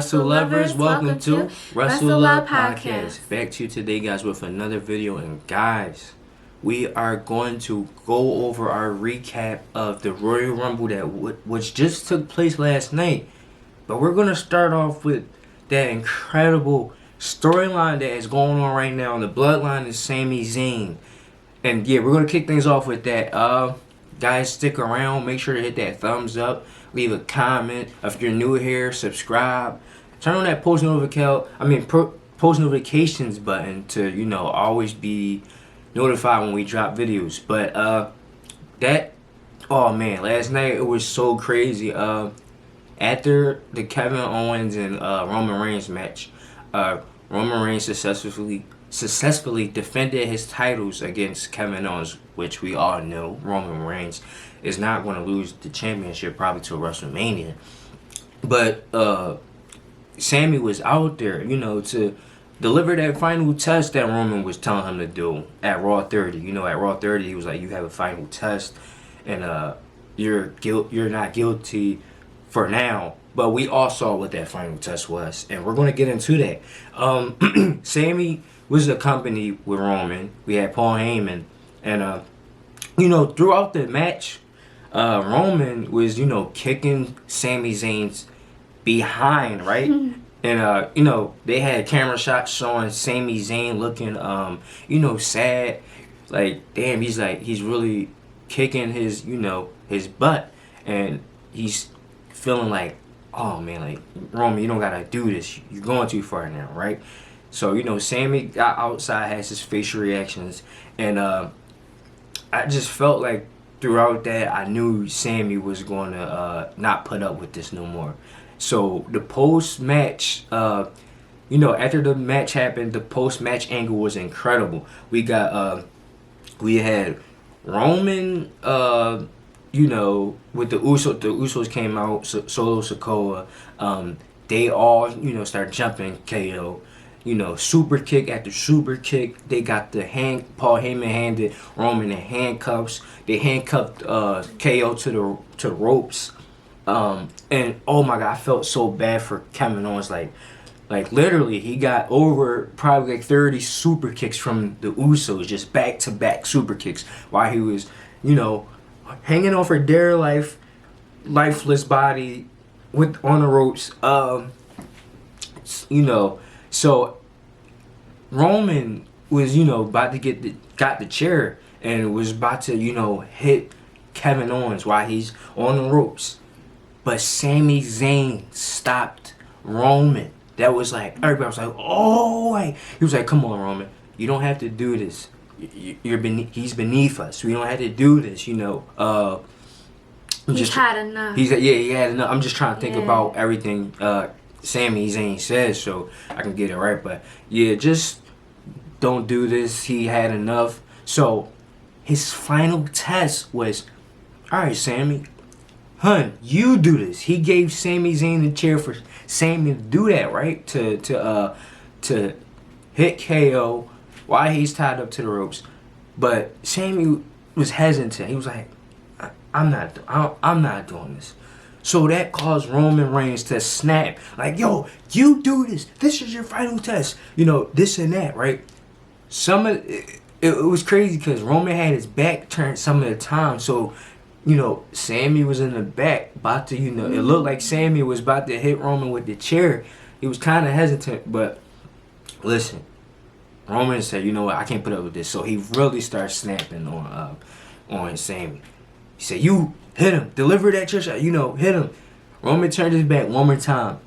Wrestle Lovers, welcome to Wrestle Love Podcast. Podcast. Back to you today, guys, with another video. And guys, we are going to go over our recap of the Royal Rumble that which just took place last night. But we're going to start off with that incredible storyline that is going on right now. The bloodline is Sami Zayn. And yeah, we're going to kick things off with that. Guys, stick around. Make sure to hit that thumbs up. Leave a comment. If you're new here, subscribe. Turn on that post notifications button to, always be notified when we drop videos. But last night it was so crazy. After the Kevin Owens and Roman Reigns match, Roman Reigns successfully defended his titles against Kevin Owens, which we all know Roman Reigns is not going to lose the championship probably till WrestleMania. But Sami was out there, to deliver that final test that Roman was telling him to do at Raw 30. At Raw 30, he was like, you have a final test, and you're not guilty for now. But we all saw what that final test was, and we're going to get into that. Sami was accompanied with Roman. We had Paul Heyman, and throughout the match, Roman was kicking Sami Zayn's behind, right? And they had camera shots showing Sami Zayn looking sad, like damn, he's really kicking his his butt, and he's feeling like, oh man, like Roman, you don't gotta do this, you're going too far now, right? So Sami got outside, has his facial reactions, and I just felt like throughout that I knew Sami was going to not put up with this no more. So the post-match, after the match happened, the post-match angle was incredible. We had Roman, with the Usos came out, Solo Sikoa, they all, started jumping KO. Super kick after super kick. They got Paul Heyman handed Roman the handcuffs. They handcuffed KO to the ropes. And oh my God, I felt so bad for Kevin Owens. Like literally, he got over probably like 30 super kicks from the Usos, just back to back super kicks, while he was, hanging on for dear life, lifeless body on the ropes. So Roman was, about to got the chair and was about to, hit Kevin Owens while he's on the ropes. But Sami Zayn stopped Roman. That was like, everybody was like, oh, wait. He was like, come on, Roman. You don't have to do this. He's beneath us. We don't have to do this, He's had enough. He had enough. I'm just trying to think about everything Sami Zayn says so I can get it right. But yeah, just don't do this. He had enough. So his final test was, all right, Sami, you do this. He gave Sami Zayn the chair for Sami to do that, right? To hit KO while he's tied up to the ropes. But Sami was hesitant. He was like, I'm not doing this. So that caused Roman Reigns to snap. Like, yo, you do this. This is your final test. This and that, right? It was crazy because Roman had his back turned some of the time. So, Sami was in the back about to, it looked like Sami was about to hit Roman with the chair. He was kind of hesitant, but listen, Roman said, you know what, I can't put up with this. So he really started snapping on Sami. He said, you hit him, deliver that chair shot, hit him. Roman turned his back one more time,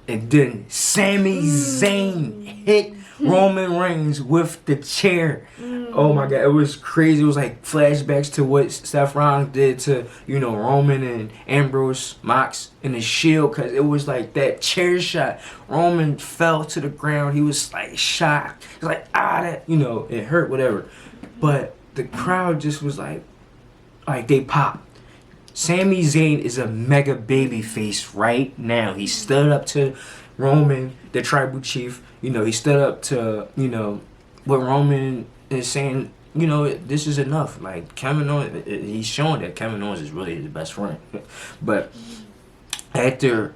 and then Sami Zayn hit Roman Reigns with the chair. Oh my God, it was crazy. It was like flashbacks to what Seth Rollins did to, Roman and Ambrose, Mox, and the Shield, because it was like that chair shot. Roman fell to the ground. He was like shocked. He was like, it hurt, whatever. But the crowd just was like they popped. Sami Zayn is a mega baby face right now. He stood up to Roman, the tribal chief. He stood up to, what Roman is saying, this is enough. Like, Kevin Owens, he's showing that Kevin Owens is really his best friend. But after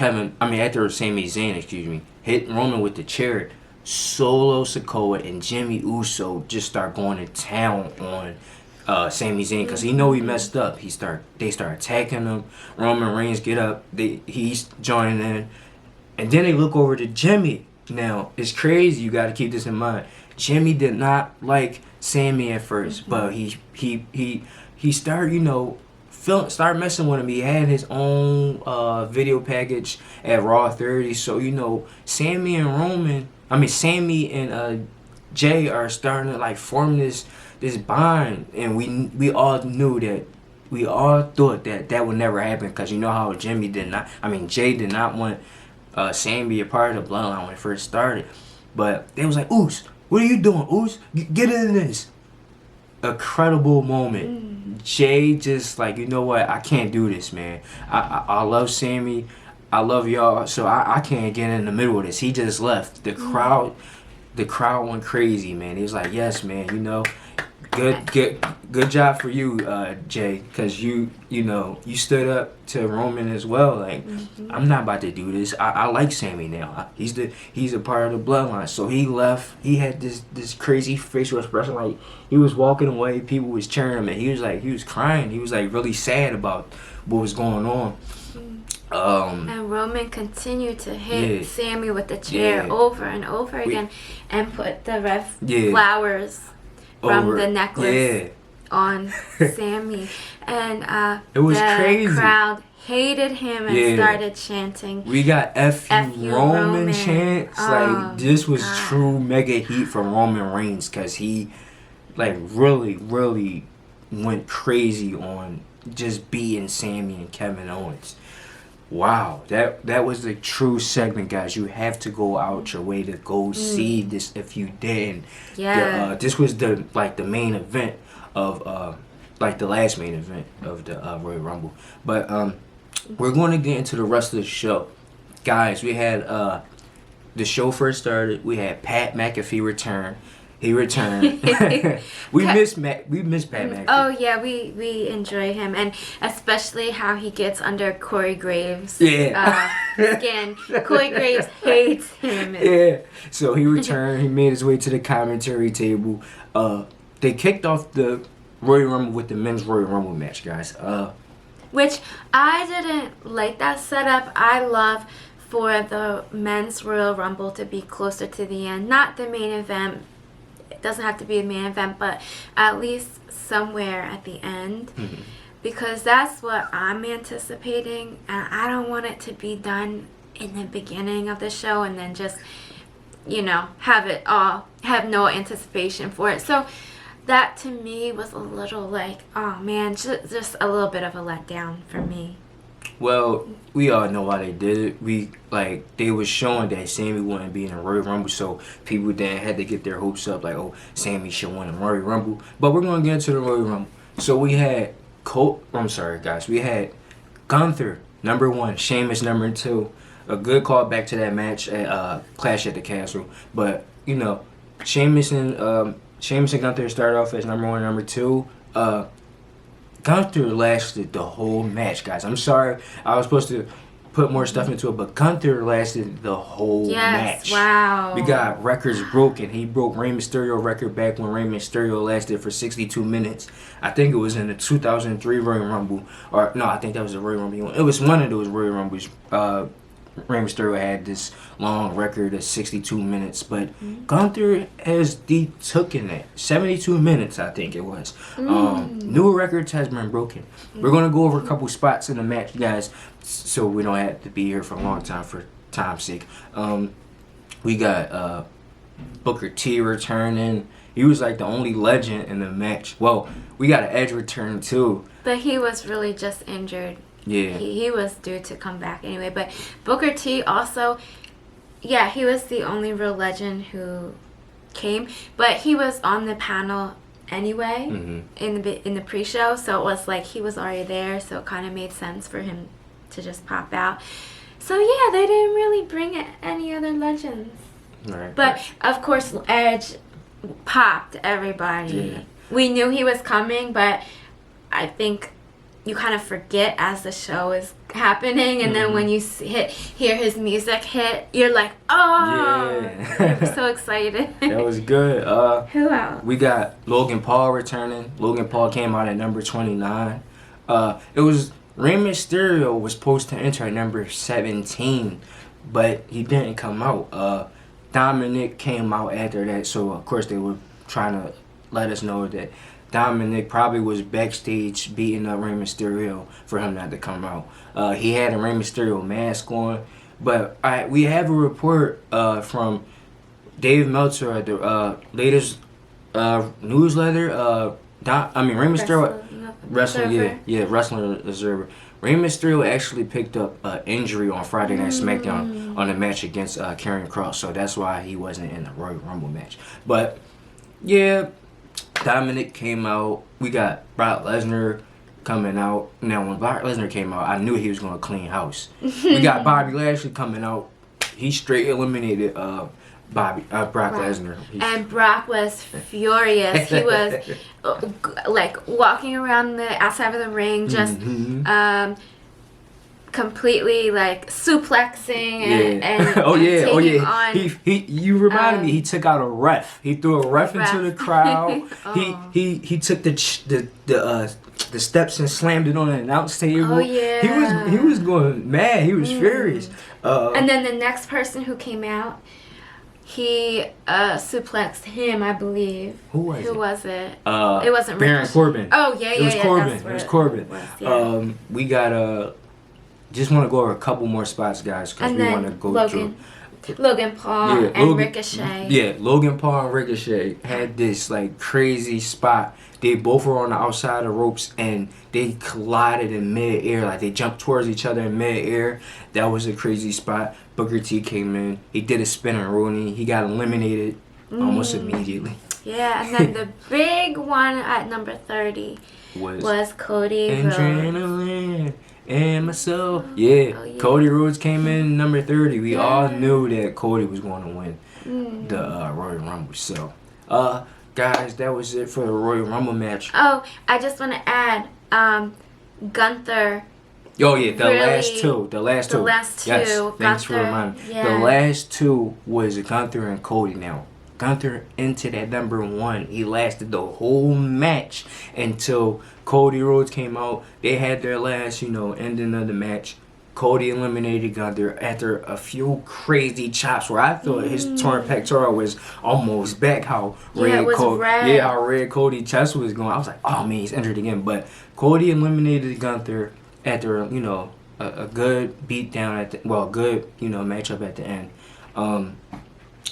after Sami Zayn, hit Roman with the chair, Solo Sikoa and Jimmy Uso just start going to town on Sami Zayn because he know he messed up. They start attacking him. Roman Reigns get up. He's joining in, and then they look over to Jimmy. Now it's crazy. You got to keep this in mind. Jimmy did not like Sami at first, but he started start messing with him. He had his own video package at Raw 30. So Sami and Jay are starting to form this bond, and we all knew that. We all thought that would never happen because you know how Jay did not want Sami a part of the bloodline when it first started. But they was like, Oos, what are you doing, Oos? Get in this. A credible moment. Jay just you know what? I can't do this, man. I love Sami. I love y'all, so I can't get in the middle of this. He just left. The crowd went crazy, man. He was like, yes, man, good job for you, Jay, because you stood up to Roman as well. I'm not about to do this. I like Sami now. He's a part of the bloodline. So he left. He had this crazy facial expression, he was walking away. People was cheering him, and he was crying. He was really sad about what was going on. And Roman continued to hit Sami with the chair over and over again, and put the red flowers from the necklace on Sami, and it was the crazy. Crowd hated him and started chanting. We got F you Roman chants. This was true mega heat from Roman Reigns because he really went crazy on just beating Sami and Kevin Owens. Wow, that was a true segment, guys. You have to go out your way to go see this if you didn't. Yeah. This was the main event of the last main event of the Royal Rumble. But we're going to get into the rest of the show, guys. We had the show first started. We had Pat McAfee return. He returned. we miss Pat McAfee. Oh yeah, we enjoy him, and especially how he gets under Corey Graves' skin. Corey Graves hates him. Yeah. So he returned. He made his way to the commentary table. They kicked off the Royal Rumble with the men's Royal Rumble match, guys. Which I didn't like that setup. I love for the men's Royal Rumble to be closer to the end, not the main event. It doesn't have to be a main event, but at least somewhere at the end, because that's what I'm anticipating, and I don't want it to be done in the beginning of the show and then just have no anticipation for it. So that to me was a little oh man, just a little bit of a letdown for me. Well, we all know why they did it. They was showing that Sami wouldn't be in the Royal Rumble, so people then had to get their hopes up, Sami should win the Royal Rumble. But we're gonna get into the Royal Rumble. So we had we had Gunther number 1, Sheamus number 2. A good callback to that match at Clash at the Castle. But Sheamus and Gunther started off as number 1 and number 2. Gunther lasted the whole match, guys. I'm sorry, I was supposed to put more stuff into it, but Gunther lasted the whole match. Wow. We got records broken. He broke Rey Mysterio record back when Rey Mysterio lasted for 62 minutes. I think it was in the 2003 Royal Rumble. Or, no, I think that was the Royal Rumble. It was one of those Royal Rumbles. Rey Mysterio had this long record of 62 minutes, but Gunther has taken it. 72 minutes, I think it was. New records has been broken. We're going to go over a couple spots in the match, guys, so we don't have to be here for a long time for time's sake. We got Booker T returning. He was the only legend in the match. Well, we got an Edge return too. But he was really just injured. Yeah. He was due to come back anyway. But Booker T also, he was the only real legend who came. But he was on the panel anyway in the pre-show. So it was he was already there. So it kind of made sense for him to just pop out. So yeah, they didn't really bring any other legends. Right. But of course, Edge popped everybody. Yeah. We knew he was coming, but I think you kind of forget as the show is happening, and then when you hear his music hit, you're like, oh, Yeah. I'm so excited. That was good. Who else? We got Logan Paul returning. Logan Paul came out at number 29. It was Rey Mysterio was supposed to enter at number 17, but he didn't come out. Dominic came out after that, so of course they were trying to let us know that Dominic probably was backstage beating up Rey Mysterio for him not to come out. He had a Rey Mysterio mask on, but we have a report from Dave Meltzer at the latest newsletter. Rey Mysterio Wrestling Observer. Rey Mysterio actually picked up an injury on Friday Night SmackDown on a match against Karrion Kross, so that's why he wasn't in the Royal Rumble match. But yeah, Dominic came out. We got Brock Lesnar coming out. Now, when Brock Lesnar came out, I knew he was going to clean house. We got Bobby Lashley coming out. He straight eliminated Brock Lesnar. And Brock was furious. He was like walking around the outside of the ring, just completely like suplexing and taking on. You reminded me. He took out a ref. He threw a ref into the crowd. He took the steps and slammed it on an announce table. Oh yeah. He was going mad. He was furious. And then the next person who came out, he suplexed him, I believe. Who was it? It wasn't Baron Ricochet. Corbin. Oh yeah. It was Corbin. It was Corbin. Yeah. We got just want to go over a couple more spots, guys, because we want to go through. Logan Paul and Ricochet. Yeah, Logan Paul and Ricochet had this like crazy spot. They both were on the outside of the ropes and they collided in mid-air. Like they jumped towards each other in mid-air. That was a crazy spot. Booker T came in. He did a spinning Rooney. He got eliminated almost immediately. Yeah, and then the big one at number 30 was Cody Rhodes. Adrenaline and my soul. Yeah, Cody Rhodes came in number 30. We all knew that Cody was going to win the Royal Rumble. So, guys, that was it for the Royal Rumble match. Oh, I just want to add, Gunther. Oh yeah, the last two. Yes, thanks for Gunther, reminding me. yeah. The last two was Gunther and Cody. Now, Gunther entered at number 1. He lasted the whole match until Cody Rhodes came out. They had their last, ending of the match. Cody eliminated Gunther after a few crazy chops where I thought his torn pectoral was almost back. How red Cody chest was going. I was like, oh man, he's injured again. But Cody eliminated Gunther after a good beatdown good matchup at the end.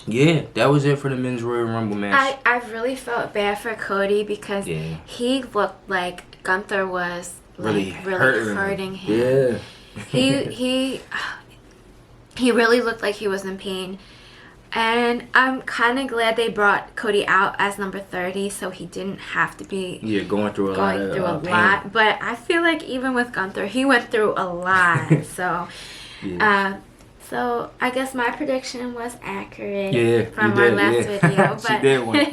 Yeah, that was it for the men's Royal Rumble match. I really felt bad for Cody because he looked like Gunther was really hurting him. Yeah. He really looked like he was in pain. And I'm kind of glad they brought Cody out as number 30 so he didn't have to be going through a lot. But I feel like even with Gunther, he went through a lot. So So I guess my prediction was accurate from our last video. But she did one.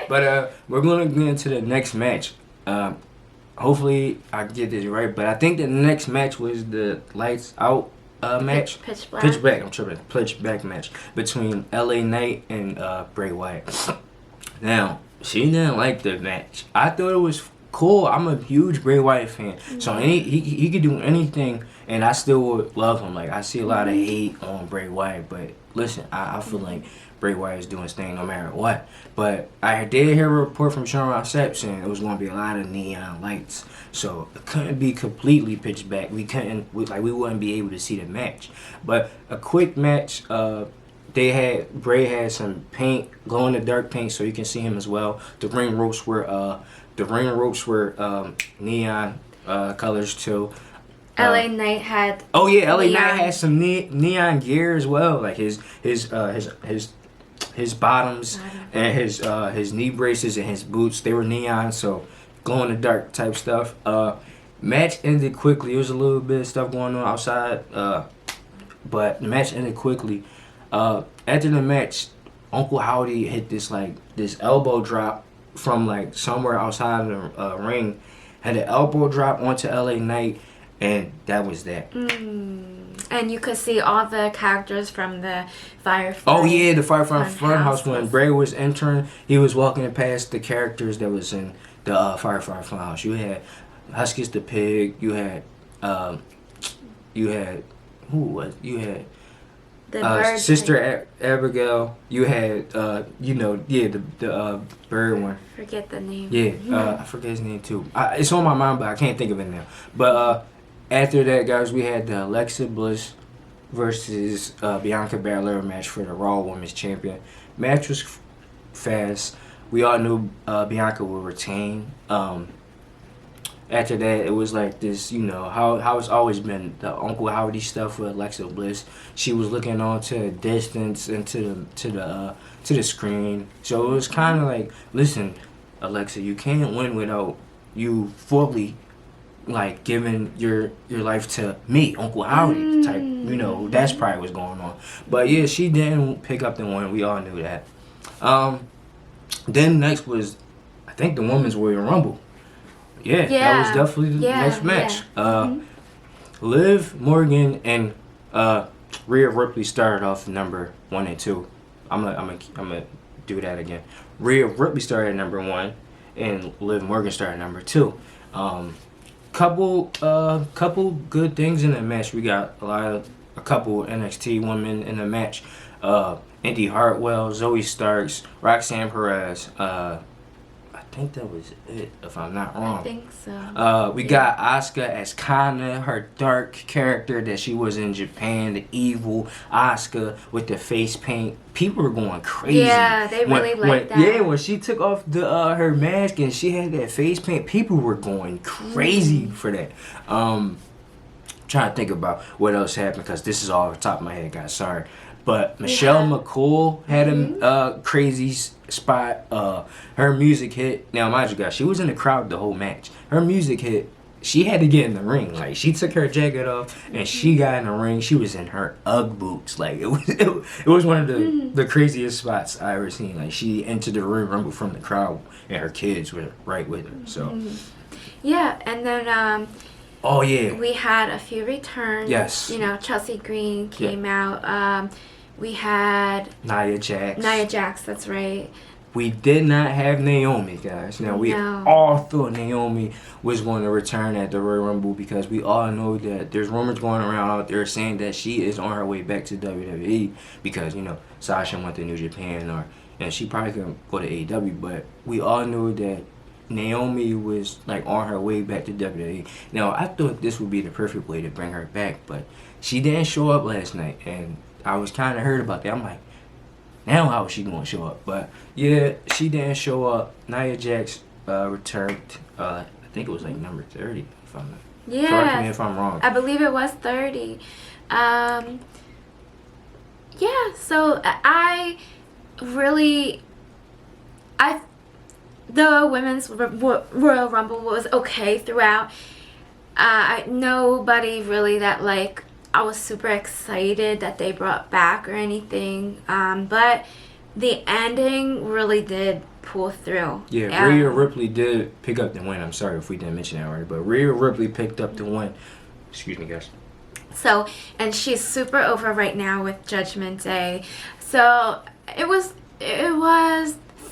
But we're going to get into the next match. Hopefully I get this right, but I think the next match was the Lights Out match. Pitch Black. Pitch Black. I'm tripping. Pitch Black match between LA Knight and Bray Wyatt. Now, she didn't like the match. I thought it was cool. I'm a huge Bray Wyatt fan, so he could do anything, and I still would love him. Like I see a lot of hate on Bray Wyatt, but listen, I feel like Bray Wyatt is doing his thing no matter what. But I did hear a report from Sean Ross Sapp saying it was going to be a lot of neon lights, so it couldn't be completely pitch black. We wouldn't be able to see the match. But a quick match. Bray had some paint, glow in the dark paint, so you can see him as well. The ring ropes were neon colors too. LA Knight had. Oh yeah, LA Knight had some neon gear as well, like his bottoms and his knee braces and his boots. They were neon, so glow in the dark type stuff. Match ended quickly. There was a little bit of stuff going on outside, but the match ended quickly. After the match, Uncle Howdy hit this elbow drop from somewhere outside of the ring. Had an elbow drop onto LA Knight, And that was that. And you could see all the characters from the Firefly. Oh yeah, the Firefly Funhouse Funhouse when was- Bray was entering, he was walking past the characters that was in the Firefly Funhouse. You had Huskis the Pig. You had who was you had the bird Sister Abigail. You had the bird one. Forget the name. Yeah, I forget his name too. It's on my mind, but I can't think of it now. But after that, guys, we had the Alexa Bliss versus Bianca Belair match for the Raw Women's Champion. Match was fast. We all knew Bianca would retain. After that, it was like this, how it's always been, the Uncle Howdy stuff with Alexa Bliss. She was looking on to the distance and to the screen. So it was kind of like, listen, Alexa, you can't win without you fully like giving your life to me, Uncle Howdy type. That's probably what's going on. But yeah, she didn't pick up the win. We all knew that. Then next was, I think, the Women's Royal Rumble. Yeah, that was definitely the next match. Liv Morgan and Rhea Ripley started off number 1 and 2. I'm gonna do that again. Rhea Ripley started at number 1, and Liv Morgan started at number 2. Couple good things in the match. We got a couple NXT women in the match. Indy Hartwell, Zoe Starks, Roxanne Perez. I think that was it, if I'm not wrong. I think so. We got Asuka as Kana, her dark character that she was in Japan, the evil Asuka with the face paint. People were going crazy. Yeah, they really liked that. Yeah, when she took off the her mask and she had that face paint, people were going crazy for that. Trying to think about what else happened because this is all off the top of my head, guys. Sorry. But Michelle McCool had a crazy spot. Her music hit. Now, mind you guys, she was in the crowd the whole match. Her music hit. She had to get in the ring. Like, she took her jacket off and she got in the ring. She was in her Ugg boots. Like, it was one of the craziest spots I ever seen. Like, she entered the Royal Rumble from the crowd and her kids were right with her. So, yeah, and then oh yeah, we had a few returns. Yes. Chelsea Green came out. We had Nia Jax. That's right. We did not have Naomi, guys. Now, we all thought Naomi was going to return at the Royal Rumble because we all know that there's rumors going around out there saying that she is on her way back to WWE because, Sasha went to New Japan and she probably could go to AEW, but we all knew that Naomi was like on her way back to WWE. Now, I thought this would be the perfect way to bring her back, but she didn't show up last night, and I was kind of hurt about that. I'm like, now how is she going to show up? But yeah, she didn't show up. Nia Jax returned. I think it was like number 30. If I'm not. Correct me if I'm wrong. I believe it was 30. So the Women's Royal Rumble was okay throughout. Nobody really that I was super excited that they brought back or anything. But the ending really did pull through. Yeah, Rhea Ripley did pick up the win. I'm sorry if we didn't mention that already, but Rhea Ripley picked up the win. Excuse me, guys. So, and she's super over right now with Judgment Day. So, it was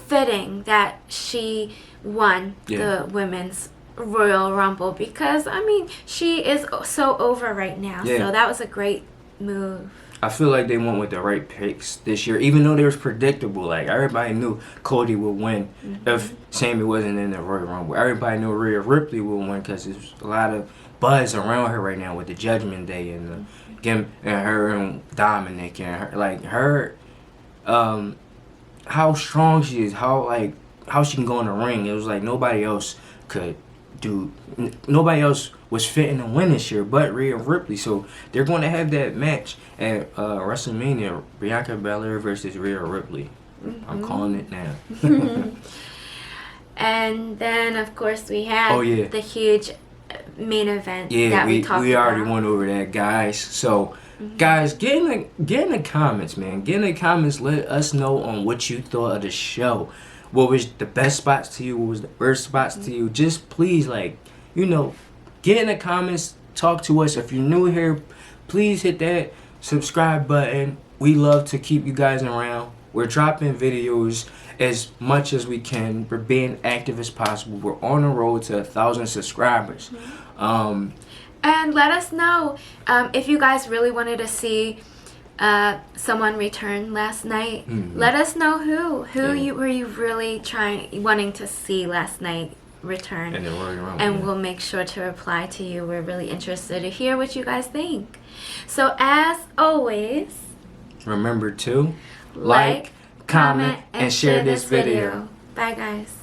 fitting that she won the Women's Royal Rumble because, she is so over right now. Yeah. So, that was a great move. I feel like they went with the right picks this year, even though they was predictable. Like, everybody knew Cody would win if Sami wasn't in the Royal Rumble. Everybody knew Rhea Ripley would win because there's a lot of buzz around her right now with the Judgment Day and her and Dominic and her how strong she is, how she can go in the ring. It was like nobody else was fitting to win this year but Rhea Ripley. So they're going to have that match at WrestleMania, Bianca Belair versus Rhea Ripley. I'm calling it now. And then, of course, we had the huge main event that we talked about. We already went over that, guys. So, guys, get in the comments, man. Get in the comments. Let us know on what you thought of the show. What was the best spots to you? What was the worst spots to you? Just please, get in the comments. talk to us. If you're new here, please hit that subscribe button. We love to keep you guys around. We're dropping videos as much as we can. We're being active as possible. We're on the road to 1,000 subscribers. And let us know if you guys really wanted to see someone return last night. Let us know who you were you really wanting to see last night return, and we'll make sure to reply to you. We're really interested to hear what you guys think. So as always, remember to like, comment, and share this video. Bye guys.